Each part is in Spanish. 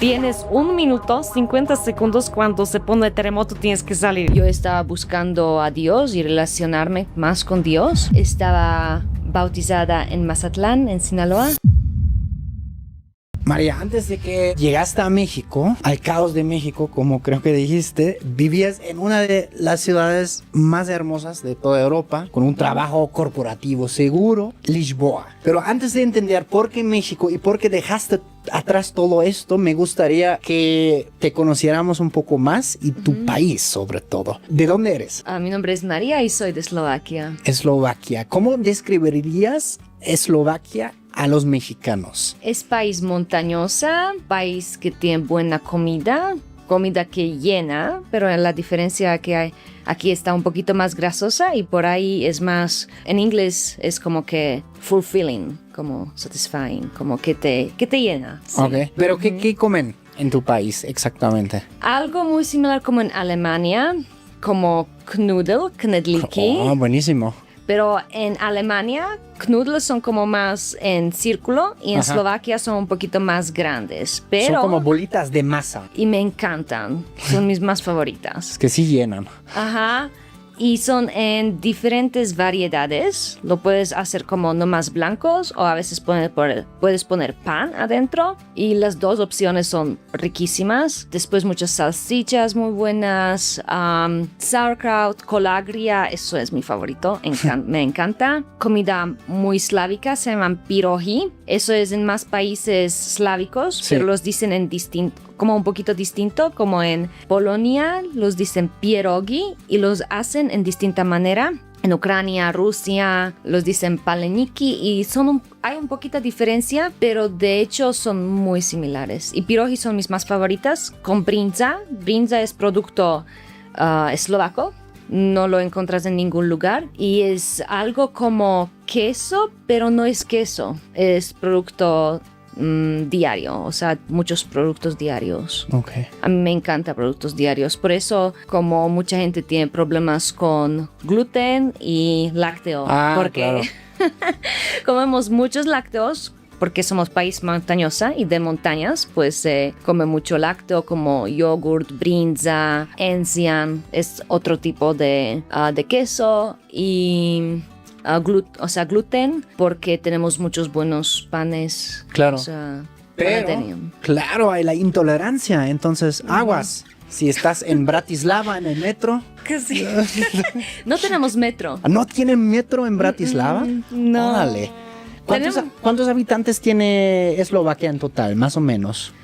Tienes 1 minuto 50 segundos cuando se pone el terremoto, tienes que salir. Yo estaba buscando a Dios y relacionarme más con Dios. Estaba bautizada en Mazatlán, en Sinaloa. María, antes de que llegaste a México, al caos de México, como creo que dijiste, vivías en una de las ciudades más hermosas de toda Europa, con un trabajo corporativo seguro, Lisboa. Pero antes de entender por qué México y por qué dejaste atrás todo esto, me gustaría que te conociéramos un poco más y tu país sobre todo. ¿De dónde eres? Mi nombre es María y soy de Eslovaquia. Eslovaquia. ¿Cómo describirías Eslovaquia a los mexicanos? Es país montañosa, país que tiene buena comida que llena, pero la diferencia que hay aquí está un poquito más grasosa y por ahí es más, en inglés es como que fulfilling, como satisfying, como que te llena. Sí. Ok, pero ¿qué comen en tu país exactamente? Algo muy similar como en Alemania, como knödelki. Oh, buenísimo. Pero en Alemania, knödel son como más en círculo y en Eslovaquia son un poquito más grandes. Pero son como bolitas de masa. Y me encantan. Son mis más favoritas. Es que sí llenan. Ajá. Y son en diferentes variedades. Lo puedes hacer como nomás blancos o a veces puedes poner pan adentro. Y las dos opciones son riquísimas. Después muchas salchichas muy buenas. Sauerkraut, kolagria, eso es mi favorito. Me encanta. Comida muy slávica, se llaman pirogi. Eso es en más países slávicos, sí, pero los dicen en como un poquito distinto, como en Polonia los dicen pierogi y los hacen en distinta manera. En Ucrania, Rusia, los dicen paleniki y hay un poquito de diferencia, pero de hecho son muy similares. Y pierogi son mis más favoritas con brinza. Brinza es producto eslovaco. No lo encuentras en ningún lugar y es algo como queso, pero no es queso. Es producto diario, o sea, muchos productos diarios. Okay. A mí me encantan productos diarios, por eso como mucha gente tiene problemas con gluten y lácteo, porque claro. Comemos muchos lácteos porque somos país montañosa y de montañas, pues se come mucho lácteo como yogurt, brinza, enzian, es otro tipo de queso y gluten, porque tenemos muchos buenos panes. Claro. O sea, pero, claro, hay la intolerancia, entonces aguas. Si estás en Bratislava en el metro. Que sí. No tenemos metro. ¿No tienen metro en Bratislava? No. Órale. ¿Cuántos habitantes tiene Eslovaquia en total, más o menos?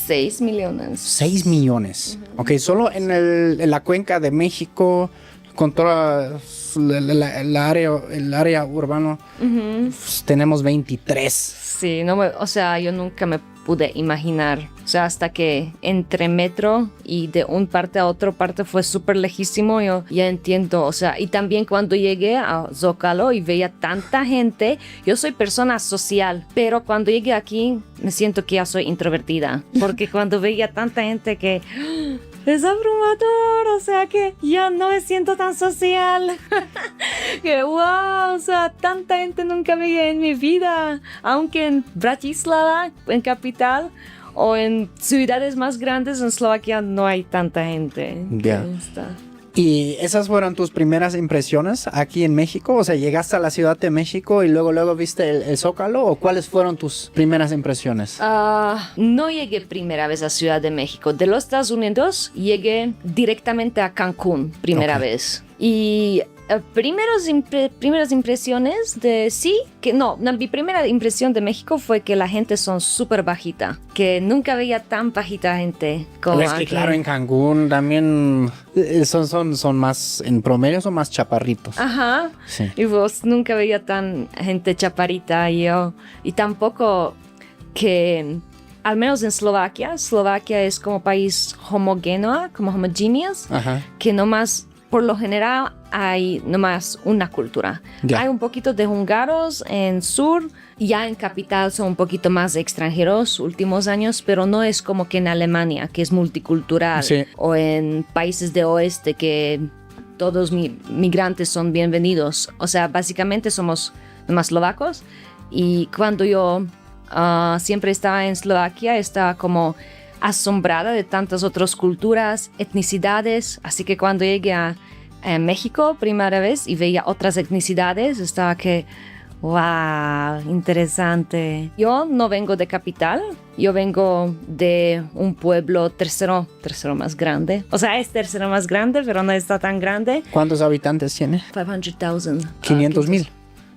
6 millones. 6 millones. Ok, solo en la cuenca de México, con toda el área urbana, pues, tenemos 23. Sí, yo nunca me pude imaginar. O sea, hasta que entre metro y de un parte a otra parte fue súper lejísimo, yo ya entiendo. O sea, y también cuando llegué a Zócalo y veía tanta gente, yo soy persona social, pero cuando llegué aquí me siento que ya soy introvertida, porque cuando veía tanta gente que es abrumador, o sea que ya no me siento tan social. Que wow, o sea, tanta gente nunca veía en mi vida, aunque en Bratislava, en capital, o en ciudades más grandes en Eslovaquia no hay tanta gente. Yeah. ¿Y esas fueron tus primeras impresiones aquí en México? O sea, ¿llegaste a la Ciudad de México y luego viste el Zócalo? ¿O cuáles fueron tus primeras impresiones? No llegué primera vez a Ciudad de México. De los Estados Unidos llegué directamente a Cancún primera vez. Y primeras impresiones mi primera impresión de México fue que la gente son súper bajita, que nunca veía tan bajita gente como es que aquí. Claro, en Cancún también son más, en promedio son más chaparritos. Ajá, sí. Y vos nunca veía tan gente chaparrita y tampoco que, al menos en Eslovaquia es como país homogéneo, como homogeneous, que nomás por lo general hay nomás una cultura. Yeah. Hay un poquito de húngaros en sur, ya en capital son un poquito más extranjeros últimos años, pero no es como que en Alemania, que es multicultural, sí, o en países de oeste que todos migrantes son bienvenidos. O sea, básicamente somos nomás eslovacos y cuando yo siempre estaba en Eslovaquia, estaba como asombrada de tantas otras culturas, etnicidades, así que cuando llegué a México primera vez y veía otras etnicidades, estaba que, wow, interesante. Yo no vengo de capital, yo vengo de un pueblo tercero más grande. O sea, es tercero más grande, pero no está tan grande. ¿Cuántos habitantes tiene? 500,000. 500,000.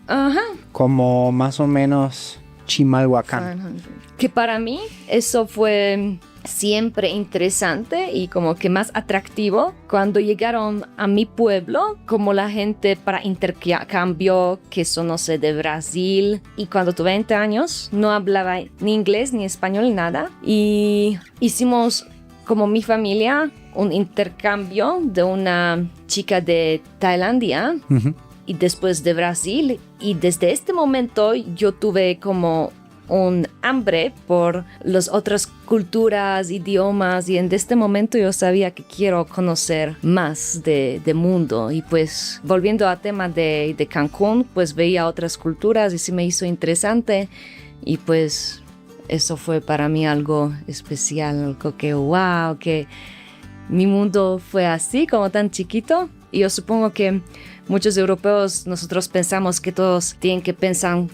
Ajá. Como más o menos Chimalhuacán. 500. Que para mí eso fue siempre interesante y como que más atractivo cuando llegaron a mi pueblo, como la gente para intercambio que son, no sé, de Brasil. Y cuando tuve 20 años no hablaba ni inglés ni español, nada. Y hicimos como mi familia un intercambio de una chica de Tailandia y después de Brasil. Y desde este momento yo tuve como un hambre por las otras culturas, idiomas, y en este momento yo sabía que quiero conocer más de mundo. Y pues volviendo al tema de Cancún, pues veía otras culturas y sí me hizo interesante, y pues eso fue para mí algo especial, algo que wow, que mi mundo fue así, como tan chiquito. Y yo supongo que muchos europeos, nosotros pensamos que todos tienen que piensan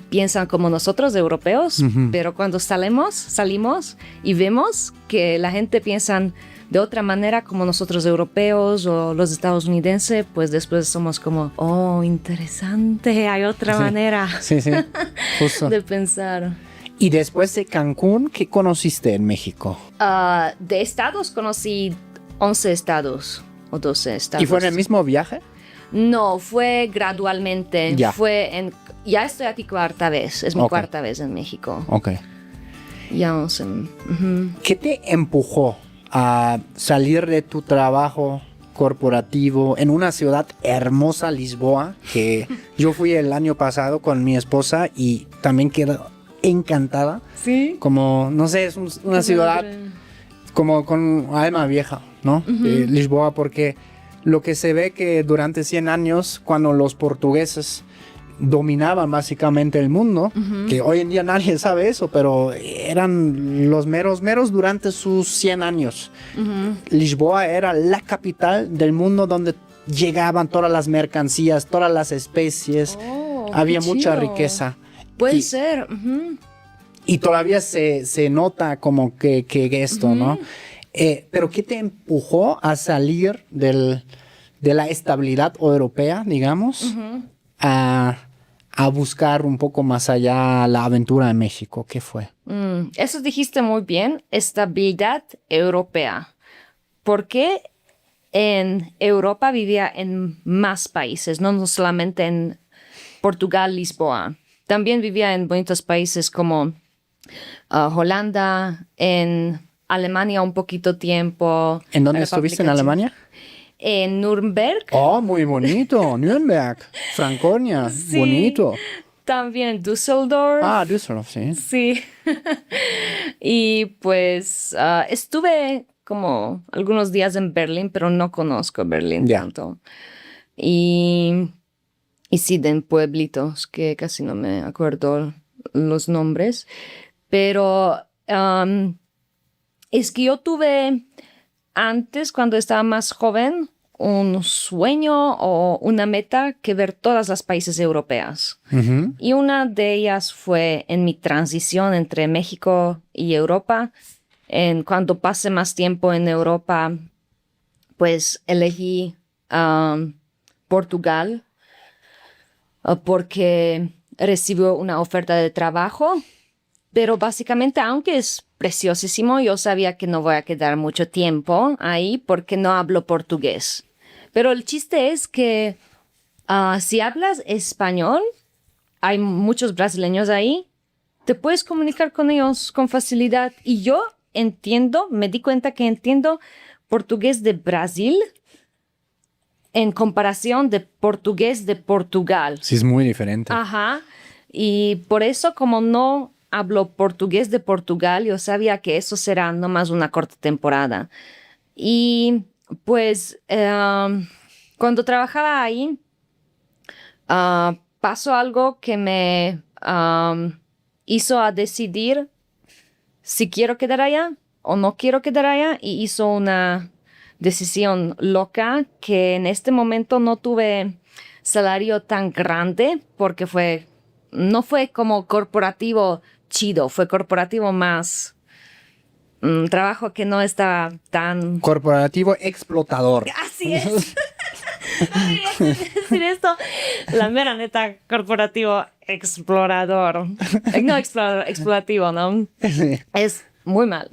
como nosotros, europeos, pero cuando salimos y vemos que la gente piensa de otra manera como nosotros, europeos o los estadounidenses, pues después somos como, oh, interesante, hay otra manera Justo. de pensar. Y después de Cancún, ¿qué conociste en México? De estados conocí 11 estados o 12 estados. ¿Y fue en el mismo viaje? No, fue gradualmente. Ya. Ya estoy aquí cuarta vez. Es mi cuarta vez en México. Ok. Ya 11. ¿Qué te empujó a salir de tu trabajo corporativo en una ciudad hermosa, Lisboa, que yo fui el año pasado con mi esposa y también quedé encantada? Sí. Como, no sé, es una ciudad como con alma vieja, ¿no? Lisboa, porque lo que se ve que durante 100 años, cuando los portugueses dominaban básicamente el mundo, que hoy en día nadie sabe eso, pero eran los meros durante sus 100 años. Lisboa era la capital del mundo donde llegaban todas las mercancías, todas las especies, había mucha riqueza. Puede ser. Y todavía se nota como que esto, ¿no? Pero ¿qué te empujó a salir de la estabilidad europea, digamos, a buscar un poco más allá la aventura en México? ¿Qué fue? Eso dijiste muy bien, estabilidad europea. Porque en Europa vivía en más países, no solamente en Portugal, Lisboa. También vivía en bonitos países como Holanda, en Alemania un poquito tiempo. ¿En dónde estuviste en Alemania? En Nuremberg. Oh, muy bonito. Nuremberg, Franconia, Sí. Bonito. También en Düsseldorf. Ah, Düsseldorf, sí. Sí. Y pues estuve como algunos días en Berlín, pero no conozco Berlín tanto. Y sí, en pueblitos que casi no me acuerdo los nombres. Pero es que yo tuve antes, cuando estaba más joven, un sueño o una meta que ver todas las países europeas. Y una de ellas fue en mi transición entre México y Europa. Cuando pasé más tiempo en Europa, pues elegí Portugal porque recibió una oferta de trabajo. Pero básicamente, aunque es preciosísimo, yo sabía que no voy a quedar mucho tiempo ahí porque no hablo portugués. Pero el chiste es que si hablas español, hay muchos brasileños ahí, te puedes comunicar con ellos con facilidad. Y yo me di cuenta que entiendo portugués de Brasil en comparación de portugués de Portugal. Sí, es muy diferente. Ajá. Y por eso, como no hablo portugués de Portugal, yo sabía que eso será nomás una corta temporada. Y pues cuando trabajaba ahí, pasó algo que me hizo a decidir si quiero quedar allá o no quiero quedar allá, y hizo una decisión loca que en este momento no tuve salario tan grande porque no fue como corporativo chido, fue corporativo más trabajo que no estaba tan... Corporativo explotador. Así es. No quería decir esto. La mera neta, corporativo explorador. No, explorador, explorativo, ¿no? Sí. Es muy mal.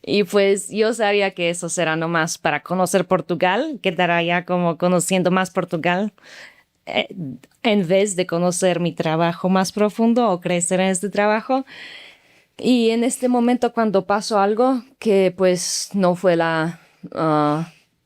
Y pues yo sabía que eso será nomás para conocer Portugal, quedar allá como conociendo más Portugal, en vez de conocer mi trabajo más profundo o crecer en este trabajo. Y en este momento cuando pasó algo que pues no fue la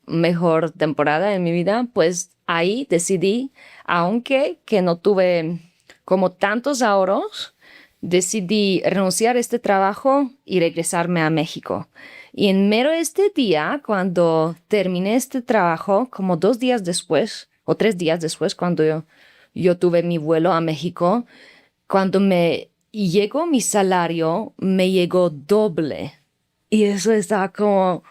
mejor temporada en mi vida, pues ahí decidí, aunque que no tuve como tantos ahorros, decidí renunciar a este trabajo y regresarme a México. Y en mero este día, cuando terminé este trabajo, como 2 días después, o 3 días después, cuando yo tuve mi vuelo a México, cuando me llegó mi salario, me llegó doble. Y eso estaba como,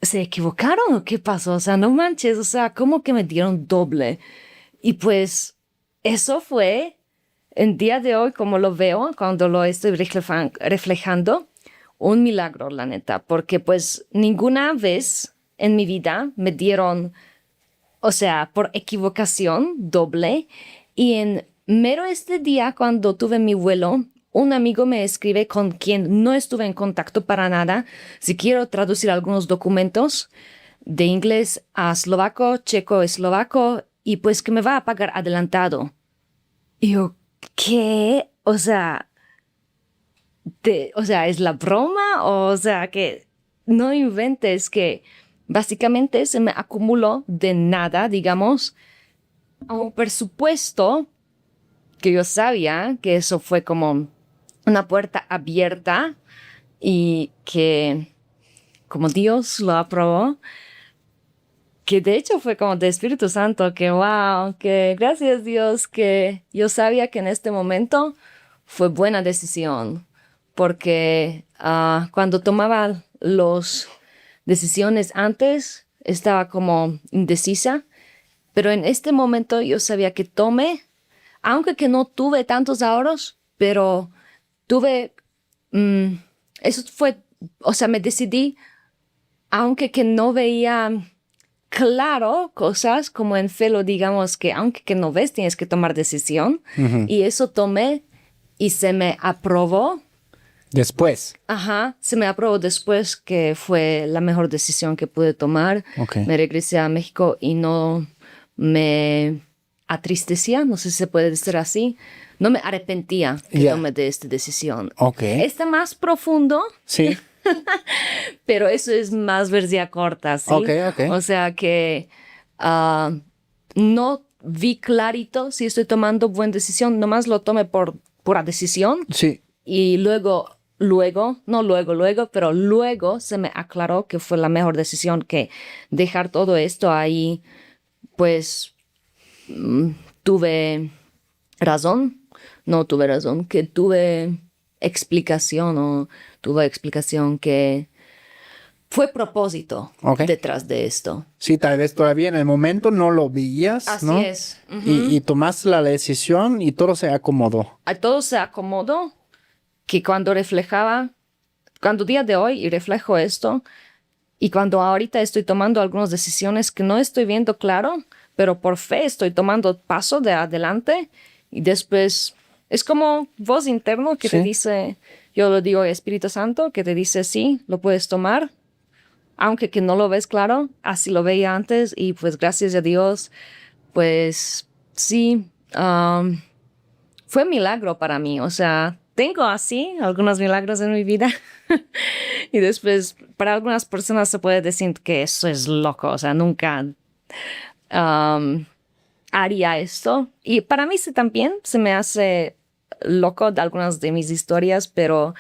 ¿se equivocaron o qué pasó? O sea, no manches, o sea, ¿cómo que me dieron doble? Y pues eso fue, en día de hoy, como lo veo, cuando lo estoy reflejando, un milagro, la neta, porque pues ninguna vez en mi vida me dieron, o sea, por equivocación, doble. Y en mero este día, cuando tuve mi vuelo, un amigo me escribe con quien no estuve en contacto para nada, si quiero traducir algunos documentos de inglés a eslovaco, checo, eslovaco, y pues que me va a pagar adelantado. Y yo, ¿qué? O sea, ¿es la broma? O sea, que no inventes que básicamente se me acumuló de nada, digamos, a un presupuesto que yo sabía que eso fue como una puerta abierta y que como Dios lo aprobó, que de hecho fue como de Espíritu Santo, que wow, que gracias Dios, que yo sabía que en este momento fue buena decisión, porque cuando tomaba las decisiones antes estaba como indecisa, pero en este momento yo sabía que tomé, aunque que no tuve tantos ahorros, pero tuve, eso fue, o sea, me decidí, aunque que no veía claro cosas, como en fe lo digamos, que aunque que no ves, tienes que tomar decisión. Y eso tomé y se me aprobó. Después. Ajá, se me aprobó después, que fue la mejor decisión que pude tomar. Okay. Me regresé a México y no me atristecía, no sé si se puede decir así, no me arrepentía que tomé de esta decisión. Okay. Está más profundo. Sí. Pero eso es más versión corta, ¿sí? Okay. O sea que no vi clarito si estoy tomando buena decisión, nomás lo tomé por pura decisión. Sí. Y luego, pero luego se me aclaró que fue la mejor decisión, que dejar todo esto ahí, pues tuve razón, que tuve explicación que fue propósito detrás de esto. Sí, tal vez todavía en el momento no lo veías, Así ¿no? es. Y tomaste la decisión y todo se acomodó. Todo se acomodó, que cuando día de hoy y reflejo esto, y cuando ahorita estoy tomando algunas decisiones que no estoy viendo claro, pero por fe estoy tomando paso de adelante, y después es como voz interno que te dice, yo lo digo Espíritu Santo, que te dice sí, lo puedes tomar, aunque que no lo ves claro, así lo veía antes, y pues gracias a Dios, pues sí, fue un milagro para mí. O sea, tengo así algunos milagros en mi vida. Y después, para algunas personas se puede decir que eso es loco. O sea, nunca haría esto. Y para mí sí, también se me hace loco de algunas de mis historias, pero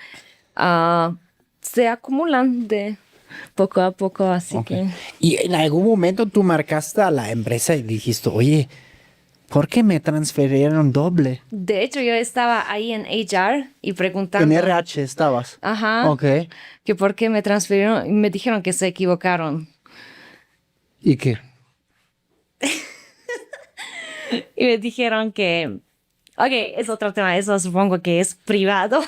se acumulan de poco a poco, así que... Y en algún momento tú marcaste a la empresa y dijiste, oye, ¿Por qué me transfirieron doble? De hecho, yo estaba ahí en HR y preguntando. En RH estabas. Ajá. Ok. Que por qué me transfirieron y me dijeron que se equivocaron. ¿Y qué? Y me dijeron que, ok, es otro tema, eso supongo que es privado.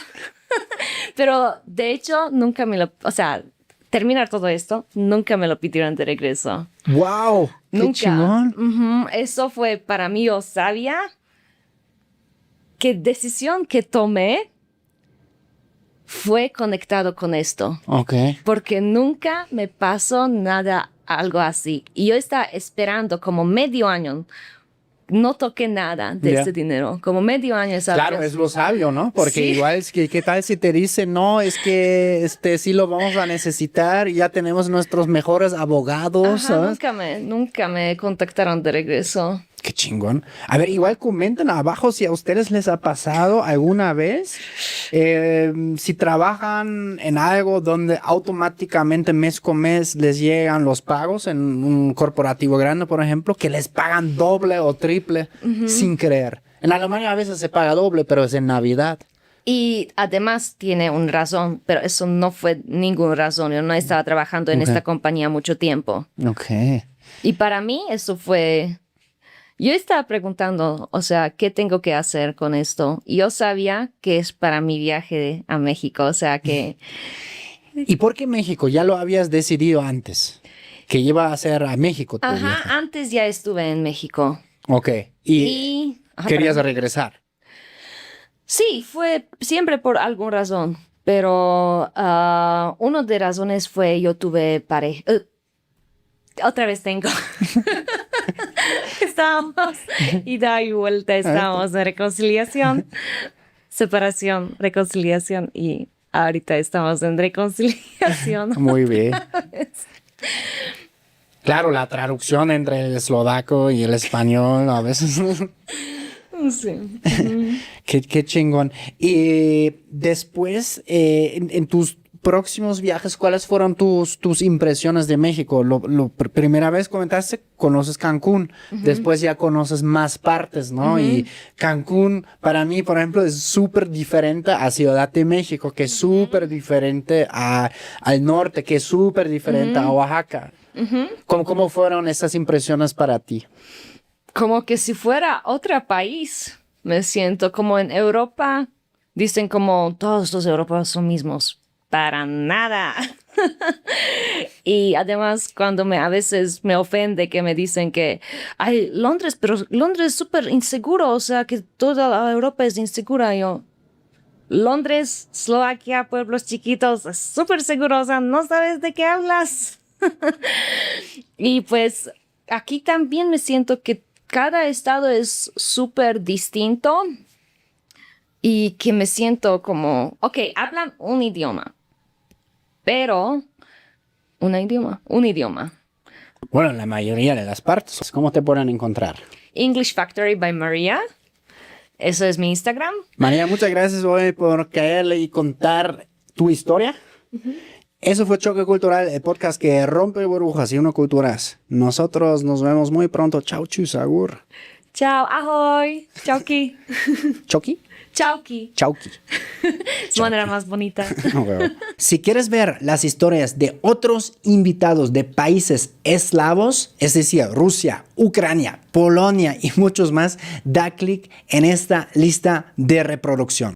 Pero de hecho, nunca me lo, o sea, terminar todo esto, nunca me lo pidieron de regreso. ¡Wow! ¡Qué Nunca. chingón! Ujú. Eso fue para mí, yo sabía qué decisión que tomé fue conectado con esto. Ok. Porque nunca me pasó nada, algo así. Y yo estaba esperando como medio año. No toqué nada de este dinero. Como medio año. ¿sabes? Claro, es lo sabio, ¿no? Porque Sí. igual es que, ¿qué tal si te dicen, no, es que sí lo vamos a necesitar, ya tenemos nuestros mejores abogados, Ajá, ¿sabes? nunca me contactaron de regreso. Qué chingón. A ver, igual comenten abajo si a ustedes les ha pasado alguna vez, si trabajan en algo donde automáticamente mes con mes les llegan los pagos en un corporativo grande, por ejemplo, que les pagan doble o triple sin creer. En Alemania a veces se paga doble, pero es en Navidad. Y además tiene una razón, pero eso no fue ninguna razón. Yo no estaba trabajando en esta compañía mucho tiempo. Ok. Y para mí eso fue... Yo estaba preguntando, o sea, ¿qué tengo que hacer con esto? Y yo sabía que es para mi viaje a México, o sea que... ¿Y por qué México? Ya lo habías decidido antes, que iba a ser a México tu Ajá, viaje. antes ya estuve en México. Ok. Y Ajá, querías perdón. regresar. Sí, fue siempre por alguna razón, pero una de razones fue yo tuve pareja. Otra vez tengo. Estábamos ida y vuelta, estábamos en reconciliación, separación, reconciliación y ahorita estamos en reconciliación. Muy bien. Claro, la traducción entre el eslovaco y el español a veces. Sí. Qué chingón. Y después, en tus próximos viajes, ¿cuáles fueron tus impresiones de México? Primera vez comentaste, conoces Cancún, después ya conoces más partes, ¿no? Y Cancún, para mí, por ejemplo, es súper diferente a Ciudad de México, que es súper diferente al norte, que es súper diferente a Oaxaca. ¿Cómo fueron esas impresiones para ti? Como que si fuera otro país, me siento como en Europa. Dicen como todos los europeos son mismos. Para nada. Y además cuando a veces me ofende que me dicen que ay, Londres, pero Londres es súper inseguro, o sea que toda la Europa es insegura. Yo, Londres, Eslovaquia, pueblos chiquitos, es súper seguro, o sea, no sabes de qué hablas. Y pues aquí también me siento que cada estado es súper distinto y que me siento como, ok, hablan un idioma, pero un idioma. Bueno, la mayoría de las partes. ¿Cómo te pueden encontrar? English Factory by Maria. Eso es mi Instagram. María, muchas gracias hoy por caerle y contar tu historia. Eso fue Choque Cultural, el podcast que rompe burbujas y uno culturas. Nosotros nos vemos muy pronto. Chau, chus, agur. Chao, ahoy. Chauki. ¿Choki? Chauki. Chauki. Es manera más bonita. Si quieres ver las historias de otros invitados de países eslavos, es decir, Rusia, Ucrania, Polonia y muchos más, da clic en esta lista de reproducción.